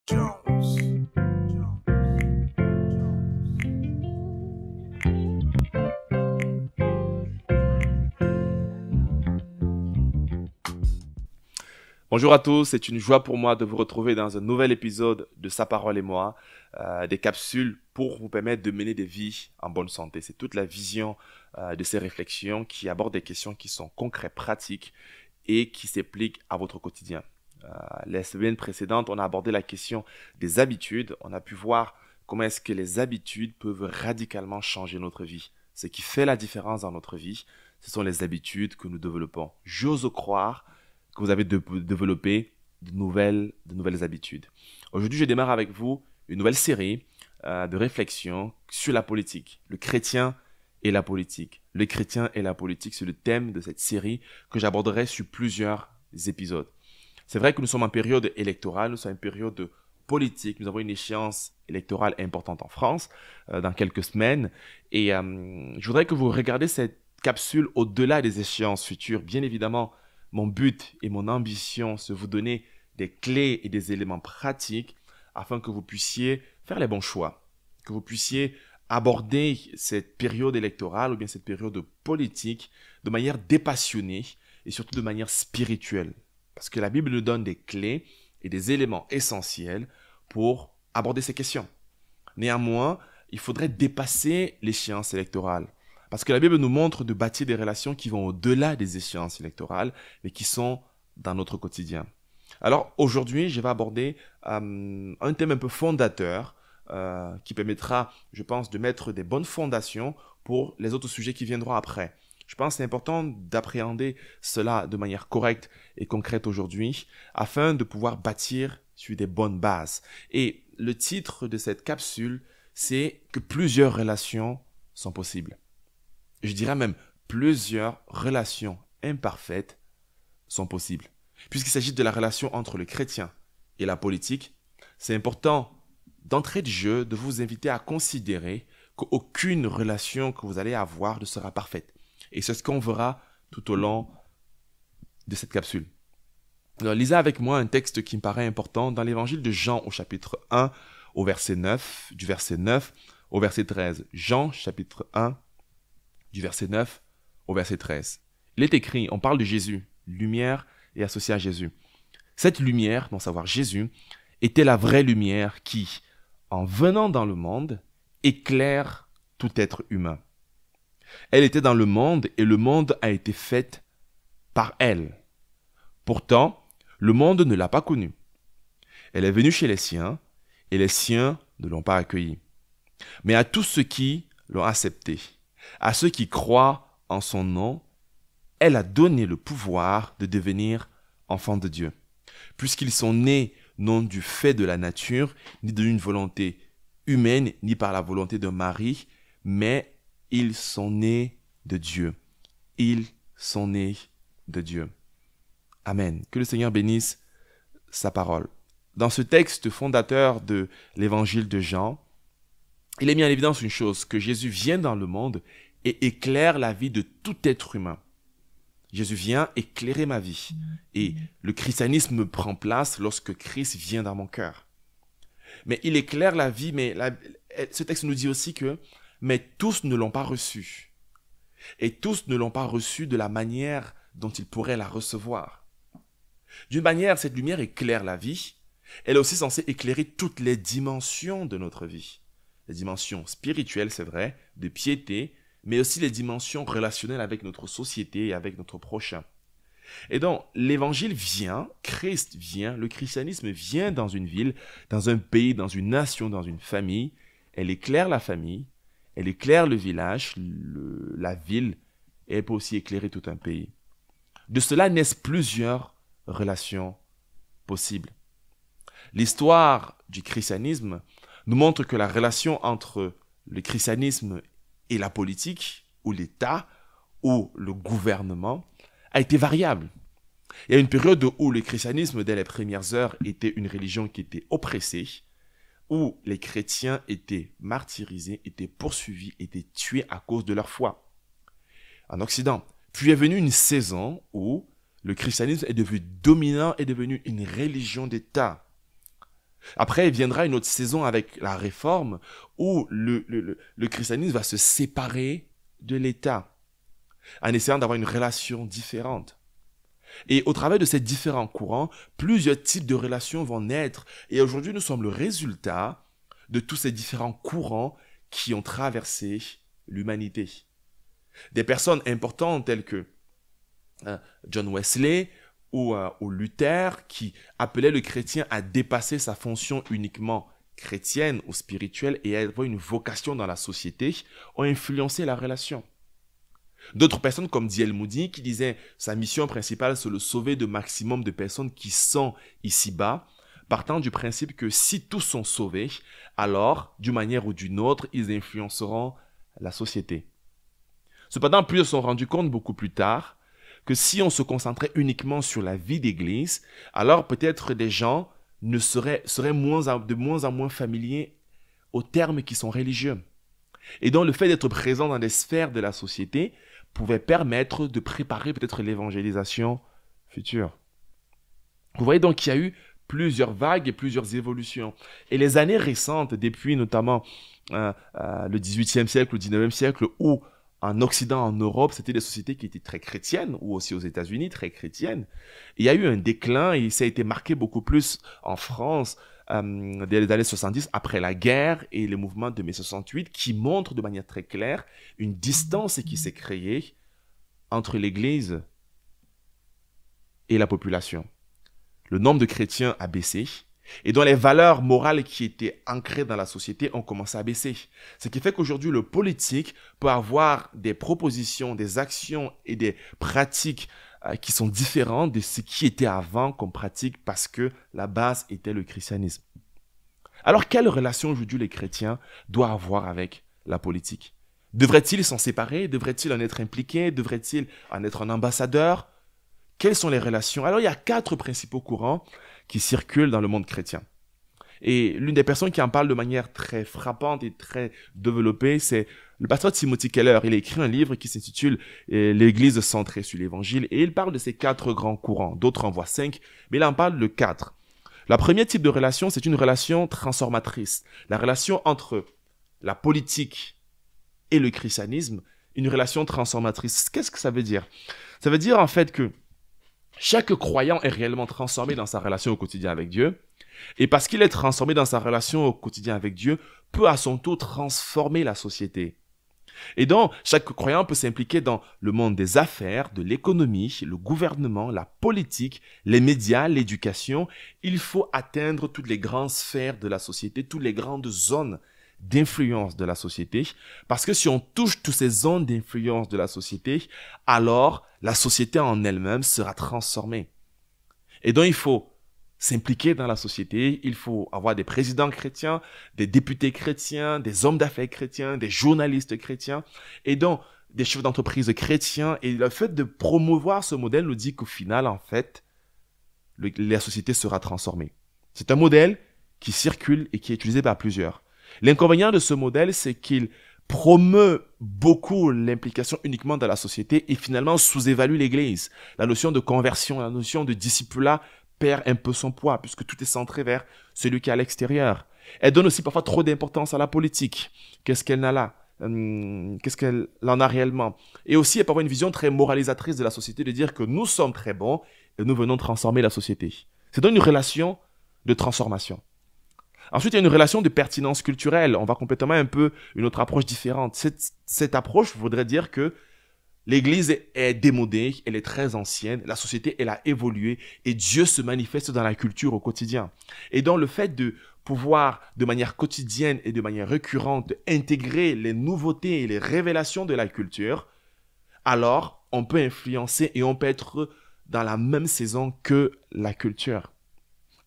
Jones. Bonjour à tous, c'est une joie pour moi de vous retrouver dans un nouvel épisode de Sa parole et moi, des capsules pour vous permettre de mener des vies en bonne santé. C'est toute la vision de ces réflexions qui abordent des questions qui sont concrètes, pratiques et qui s'appliquent à votre quotidien. Les semaines précédentes, on a abordé la question des habitudes. On a pu voir comment est-ce que les habitudes peuvent radicalement changer notre vie. Ce qui fait la différence dans notre vie, ce sont les habitudes que nous développons. J'ose croire que vous avez développé de nouvelles habitudes. Aujourd'hui, je démarre avec vous une nouvelle série de réflexions sur la politique. Le chrétien et la politique. Le chrétien et la politique, c'est le thème de cette série que j'aborderai sur plusieurs épisodes. C'est vrai que nous sommes en période électorale, nous sommes en période politique. Nous avons une échéance électorale importante en France dans quelques semaines. Et je voudrais que vous regardiez cette capsule au-delà des échéances futures. Bien évidemment, mon but et mon ambition, c'est de vous donner des clés et des éléments pratiques afin que vous puissiez faire les bons choix, que vous puissiez aborder cette période électorale ou bien cette période politique de manière dépassionnée et surtout de manière spirituelle. Parce que la Bible nous donne des clés et des éléments essentiels pour aborder ces questions. Néanmoins, il faudrait dépasser l'échéance électorale. Parce que la Bible nous montre de bâtir des relations qui vont au-delà des échéances électorales, mais qui sont dans notre quotidien. Alors aujourd'hui, je vais aborder un thème un peu fondateur qui permettra, je pense, de mettre des bonnes fondations pour les autres sujets qui viendront après. Je pense que c'est important d'appréhender cela de manière correcte et concrète aujourd'hui afin de pouvoir bâtir sur des bonnes bases. Et le titre de cette capsule, c'est que plusieurs relations sont possibles. Je dirais même plusieurs relations imparfaites sont possibles. Puisqu'il s'agit de la relation entre le chrétien et la politique, c'est important d'entrée de jeu de vous inviter à considérer qu'aucune relation que vous allez avoir ne sera parfaite. Et c'est ce qu'on verra tout au long de cette capsule. Alors, lisez avec moi un texte qui me paraît important dans l'évangile de Jean au chapitre 1 au verset 9, du verset 9 au verset 13. Jean chapitre 1 du verset 9 au verset 13. Il est écrit, on parle de Jésus, lumière et associé à Jésus. Cette lumière, donc savoir Jésus, était la vraie lumière qui, en venant dans le monde, éclaire tout être humain. Elle était dans le monde et le monde a été fait par elle. Pourtant, le monde ne l'a pas connue. Elle est venue chez les siens et les siens ne l'ont pas accueillie. Mais à tous ceux qui l'ont acceptée, à ceux qui croient en son nom, elle a donné le pouvoir de devenir enfants de Dieu, puisqu'ils sont nés non du fait de la nature, ni d'une volonté humaine, ni par la volonté de Marie, mais ils sont nés de Dieu. Ils sont nés de Dieu. Amen. Que le Seigneur bénisse sa parole. Dans ce texte fondateur de l'évangile de Jean, il est mis en évidence une chose, que Jésus vient dans le monde et éclaire la vie de tout être humain. Jésus vient éclairer ma vie. Et le christianisme prend place lorsque Christ vient dans mon cœur. Mais il éclaire la vie, mais ce texte nous dit aussi que mais tous ne l'ont pas reçu. Et tous ne l'ont pas reçu de la manière dont ils pourraient la recevoir. D'une manière, cette lumière éclaire la vie. Elle est aussi censée éclairer toutes les dimensions de notre vie. Les dimensions spirituelles, c'est vrai, de piété, mais aussi les dimensions relationnelles avec notre société et avec notre prochain. Et donc, l'évangile vient, Christ vient, le christianisme vient dans une ville, dans un pays, dans une nation, dans une famille. Elle éclaire la famille, elle éclaire le village, la ville, et elle peut aussi éclairer tout un pays. De cela naissent plusieurs relations possibles. L'histoire du christianisme nous montre que la relation entre le christianisme et la politique, ou l'État, ou le gouvernement, a été variable. Il y a une période où le christianisme, dès les premières heures, était une religion qui était oppressée, où les chrétiens étaient martyrisés, étaient poursuivis, étaient tués à cause de leur foi. En Occident. Puis est venue une saison où le christianisme est devenu dominant, est devenu une religion d'État. Après, il viendra une autre saison avec la réforme où le christianisme va se séparer de l'État en essayant d'avoir une relation différente. Et au travers de ces différents courants, plusieurs types de relations vont naître. Et aujourd'hui, nous sommes le résultat de tous ces différents courants qui ont traversé l'humanité. Des personnes importantes telles que John Wesley ou Luther, qui appelaient le chrétien à dépasser sa fonction uniquement chrétienne ou spirituelle et à avoir une vocation dans la société, ont influencé la relation. D'autres personnes comme D.L. Moody qui disaient sa mission principale c'est de sauver le maximum de personnes qui sont ici-bas, partant du principe que si tous sont sauvés, alors d'une manière ou d'une autre, ils influenceront la société. Cependant, plusieurs se sont rendus compte beaucoup plus tard que si on se concentrait uniquement sur la vie d'église, alors peut-être des gens seraient de moins en moins familiers aux termes qui sont religieux. Et donc le fait d'être présent dans des sphères de la société pouvait permettre de préparer peut-être l'évangélisation future. Vous voyez donc qu'il y a eu plusieurs vagues et plusieurs évolutions. Et les années récentes, depuis notamment le XVIIIe siècle, le XIXe siècle, où en Occident, en Europe, c'était des sociétés qui étaient très chrétiennes, ou aussi aux États-Unis, très chrétiennes. Il y a eu un déclin et ça a été marqué beaucoup plus en France dès les années 70, après la guerre et les mouvements de mai 68, qui montrent de manière très claire une distance qui s'est créée entre l'Église et la population. Le nombre de chrétiens a baissé et dont les valeurs morales qui étaient ancrées dans la société ont commencé à baisser. Ce qui fait qu'aujourd'hui, le politique peut avoir des propositions, des actions et des pratiques qui sont différentes de ce qui était avant comme pratique parce que la base était le christianisme. Alors, quelle relation aujourd'hui les chrétiens doivent avoir avec la politique? Devraient-ils s'en séparer? Devraient-ils en être impliqués? Devraient-ils en être un ambassadeur? Quelles sont les relations? Alors, il y a 4 principaux courants qui circulent dans le monde chrétien. Et l'une des personnes qui en parle de manière très frappante et très développée, c'est le pasteur Timothy Keller. Il a écrit un livre qui s'intitule « L'Église centrée sur l'Évangile » et il parle de ces 4 grands courants. D'autres en voient 5, mais il en parle de 4. Le premier type de relation, c'est une relation transformatrice. La relation entre la politique et le christianisme, une relation transformatrice. Qu'est-ce que ça veut dire? Ça veut dire en fait que chaque croyant est réellement transformé dans sa relation au quotidien avec Dieu. Et parce qu'il est transformé dans sa relation au quotidien avec Dieu, peut à son tour transformer la société. Et donc, chaque croyant peut s'impliquer dans le monde des affaires, de l'économie, le gouvernement, la politique, les médias, l'éducation. Il faut atteindre toutes les grandes sphères de la société, toutes les grandes zones d'influence de la société. Parce que si on touche toutes ces zones d'influence de la société, alors la société en elle-même sera transformée. Et donc, il faut s'impliquer dans la société, il faut avoir des présidents chrétiens, des députés chrétiens, des hommes d'affaires chrétiens, des journalistes chrétiens, et donc des chefs d'entreprise chrétiens. Et le fait de promouvoir ce modèle nous dit qu'au final, en fait, la société sera transformée. C'est un modèle qui circule et qui est utilisé par plusieurs. L'inconvénient de ce modèle, c'est qu'il promeut beaucoup l'implication uniquement dans la société et finalement sous-évalue l'Église. La notion de conversion, la notion de discipulat perd un peu son poids puisque tout est centré vers celui qui est à l'extérieur. Elle donne aussi parfois trop d'importance à la politique. Qu'est-ce qu'elle a là? Qu'est-ce qu'elle en a réellement? Et aussi, elle peut avoir une vision très moralisatrice de la société de dire que nous sommes très bons et nous venons transformer la société. C'est donc une relation de transformation. Ensuite, il y a une relation de pertinence culturelle. On va complètement un peu une autre approche différente. Cette approche voudrait dire que l'Église est démodée, elle est très ancienne, la société, elle a évolué et Dieu se manifeste dans la culture au quotidien. Et donc, le fait de pouvoir, de manière quotidienne et de manière récurrente, intégrer les nouveautés et les révélations de la culture, alors on peut influencer et on peut être dans la même saison que la culture.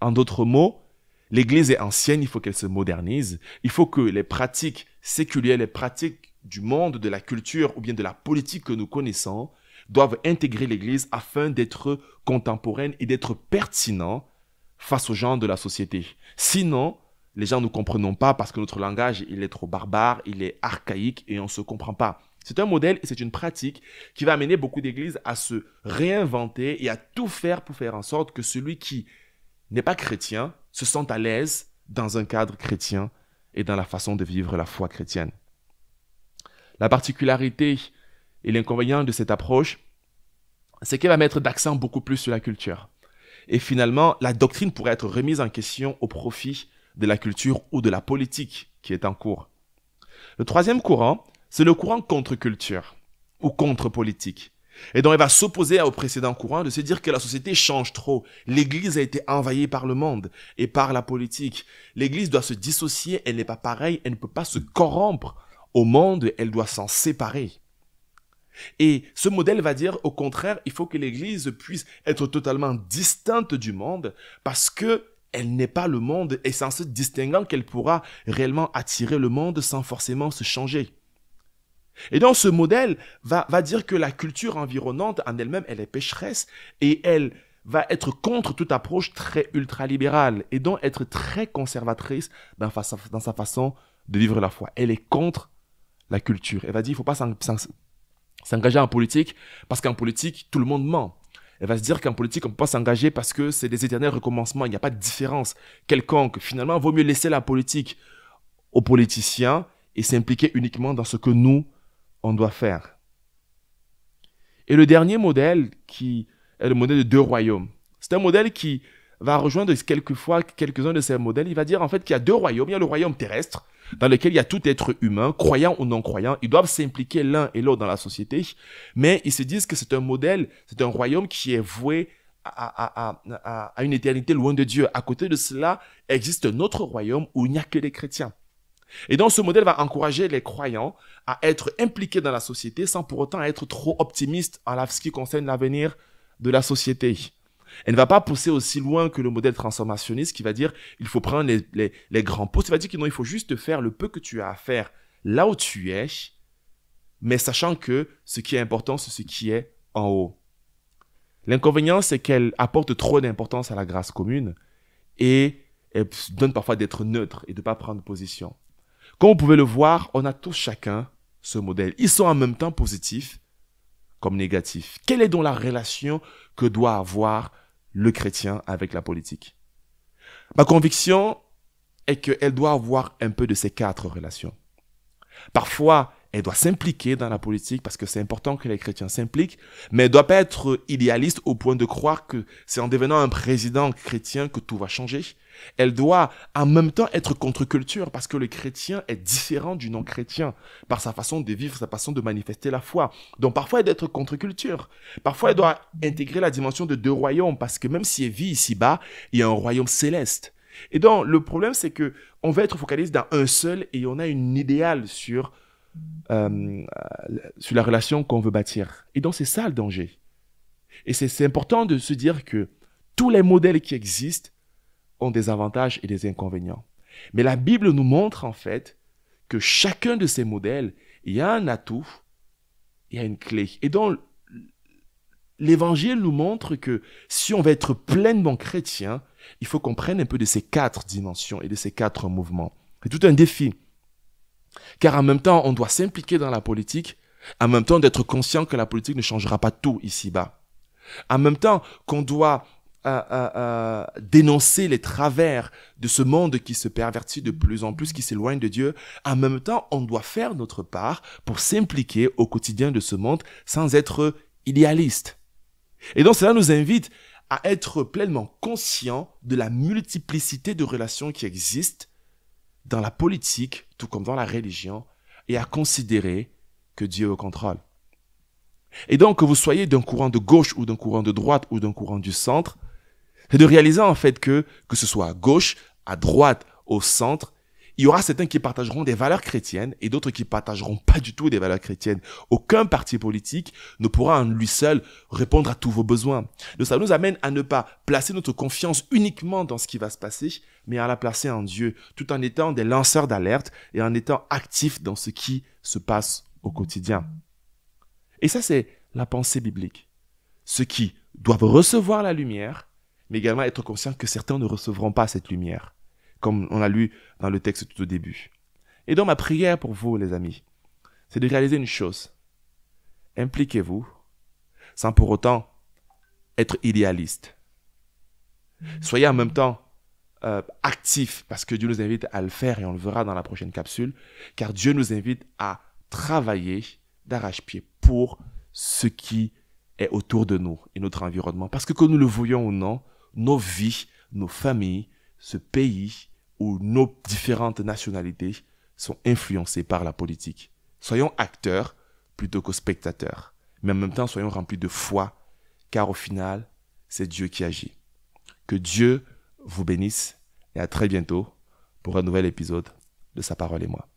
En d'autres mots, l'Église est ancienne, il faut qu'elle se modernise. Il faut que les pratiques séculières, les pratiques du monde, de la culture ou bien de la politique que nous connaissons doivent intégrer l'Église afin d'être contemporaines et d'être pertinents face aux gens de la société. Sinon, les gens ne nous comprennent pas parce que notre langage, il est trop barbare, il est archaïque et on ne se comprend pas. C'est un modèle et c'est une pratique qui va amener beaucoup d'églises à se réinventer et à tout faire pour faire en sorte que celui qui n'est pas chrétien se sente à l'aise dans un cadre chrétien et dans la façon de vivre la foi chrétienne. La particularité et l'inconvénient de cette approche, c'est qu'elle va mettre d'accent beaucoup plus sur la culture. Et finalement, la doctrine pourrait être remise en question au profit de la culture ou de la politique qui est en cours. Le troisième courant, c'est le courant contre-culture ou contre-politique. Et donc, elle va s'opposer au précédent courant de se dire que la société change trop. L'Église a été envahie par le monde et par la politique. L'Église doit se dissocier, elle n'est pas pareille, elle ne peut pas se corrompre au monde, elle doit s'en séparer. Et ce modèle va dire, au contraire, il faut que l'Église puisse être totalement distincte du monde parce que elle n'est pas le monde et c'est en se distinguant qu'elle pourra réellement attirer le monde sans forcément se changer. Et donc ce modèle va dire que la culture environnante en elle-même, elle est pécheresse et elle va être contre toute approche très ultralibérale et donc être très conservatrice dans sa façon de vivre la foi. Elle est contre la culture. Elle va dire qu'il ne faut pas s'engager en politique parce qu'en politique, tout le monde ment. Elle va se dire qu'en politique, on ne peut pas s'engager parce que c'est des éternels recommencements. Il n'y a pas de différence quelconque. Finalement, il vaut mieux laisser la politique aux politiciens et s'impliquer uniquement dans ce que nous, on doit faire. Et le dernier modèle qui est le modèle de deux royaumes. C'est un modèle qui va rejoindre quelquefois quelques-uns de ces modèles. Il va dire en fait qu'il y a deux royaumes. Il y a le royaume terrestre dans lequel il y a tout être humain, croyant ou non croyant. Ils doivent s'impliquer l'un et l'autre dans la société. Mais ils se disent que c'est un modèle, c'est un royaume qui est voué à une éternité loin de Dieu. À côté de cela, existe un autre royaume où il n'y a que des chrétiens. Et donc ce modèle va encourager les croyants à être impliqués dans la société sans pour autant être trop optimistes en ce qui concerne l'avenir de la société. Elle ne va pas pousser aussi loin que le modèle transformationniste qui va dire il faut prendre les grands postes. Il va dire qu'il faut juste faire le peu que tu as à faire là où tu es, mais sachant que ce qui est important, c'est ce qui est en haut. L'inconvénient, c'est qu'elle apporte trop d'importance à la grâce commune et elle donne parfois d'être neutre et de ne pas prendre position. Comme vous pouvez le voir, on a tous chacun ce modèle. Ils sont en même temps positifs comme négatifs. Quelle est donc la relation que doit avoir le chrétien avec la politique? Ma conviction est qu'elle doit avoir un peu de ces quatre relations. Parfois, elle doit s'impliquer dans la politique parce que c'est important que les chrétiens s'impliquent, mais elle ne doit pas être idéaliste au point de croire que c'est en devenant un président chrétien que tout va changer. Elle doit en même temps être contre-culture parce que le chrétien est différent du non-chrétien par sa façon de vivre, sa façon de manifester la foi. Donc parfois elle doit être contre-culture. Parfois elle doit intégrer la dimension de deux royaumes parce que même si elle vit ici-bas, il y a un royaume céleste. Et donc le problème c'est que on va être focalisé dans un seul et on a une idéale sur la relation qu'on veut bâtir. Et donc c'est ça le danger. Et c'est important de se dire que tous les modèles qui existent ont des avantages et des inconvénients. Mais la Bible nous montre en fait que chacun de ces modèles, il y a un atout, il y a une clé. Et donc, l'Évangile nous montre que si on veut être pleinement chrétien, il faut qu'on prenne un peu de ces quatre dimensions et de ces quatre mouvements. C'est tout un défi. Car en même temps, on doit s'impliquer dans la politique, en même temps d'être conscient que la politique ne changera pas tout ici-bas. En même temps qu'on doit dénoncer les travers de ce monde qui se pervertit de plus en plus, qui s'éloigne de Dieu. En même temps, on doit faire notre part pour s'impliquer au quotidien de ce monde sans être idéaliste. Et donc cela nous invite à être pleinement conscients de la multiplicité de relations qui existent dans la politique, tout comme dans la religion, et à considérer que Dieu est au contrôle. Et donc, que vous soyez d'un courant de gauche ou d'un courant de droite ou d'un courant du centre, c'est de réaliser en fait que ce soit à gauche, à droite, au centre, il y aura certains qui partageront des valeurs chrétiennes et d'autres qui partageront pas du tout des valeurs chrétiennes. Aucun parti politique ne pourra en lui seul répondre à tous vos besoins. Donc ça nous amène à ne pas placer notre confiance uniquement dans ce qui va se passer, mais à la placer en Dieu, tout en étant des lanceurs d'alerte et en étant actifs dans ce qui se passe au quotidien. Et ça, c'est la pensée biblique. Ceux qui doivent recevoir la lumière, mais également être conscients que certains ne recevront pas cette lumière, comme on l'a lu dans le texte tout au début. Et donc ma prière pour vous, les amis, c'est de réaliser une chose. Impliquez-vous sans pour autant être idéaliste. Soyez en même temps actifs, parce que Dieu nous invite à le faire et on le verra dans la prochaine capsule, car Dieu nous invite à travailler d'arrache-pied pour ce qui est autour de nous et notre environnement. Parce que nous le voyons ou non, nos vies, nos familles, ce pays ou nos différentes nationalités sont influencées par la politique. Soyons acteurs plutôt que spectateurs, mais en même temps soyons remplis de foi, car au final, c'est Dieu qui agit. Que Dieu vous bénisse et à très bientôt pour un nouvel épisode de Sa parole et moi.